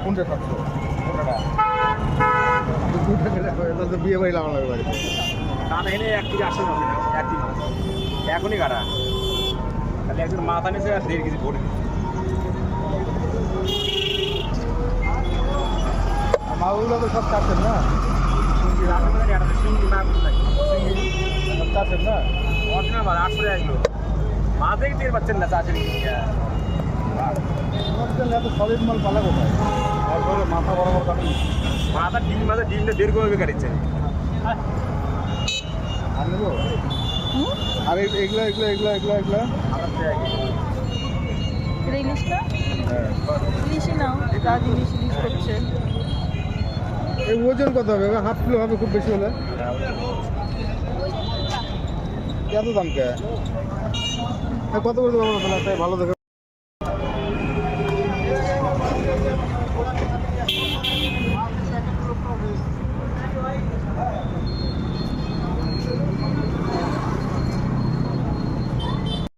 কোনটা 700? কোনটা তো বিয়ে বাড়ি লাগানো লাগবে বাড়িতে। না না এনে 1 কেজি 800 হবে না 1 কেজি মাছ এখনই কাটা খালি একজন মাথা নিচে আর 1.5 কেজি ভরে মাছগুলো তো সব চাচ্ছেন না? সিঙ্গি মাছ নাই সব চাচ্ছেন না? অরিজিনাল মাছ 800 টাকা কিলো মাছ দেখে টের পাচ্ছেন না চাষের এত সলিড মাল পালা কোথায়? তারপরে মাথা বরাবর কাটুন। মাথা ডিমটা 1.5 করে কাটিচ্ছে আর নেবো? আর এগুলা এগুলা এগুলা এগুলা এগুলা এটা ইলিশ না? হ্যাঁ। ইলিশই নাও যা জিনিস ইলিশ করছে। এই ওজন কত হবে? 1/2 কিলো হবে খুব বেশি হলে। এত দাম কে? কত করে দেবো তাহলে ভালো দেখে?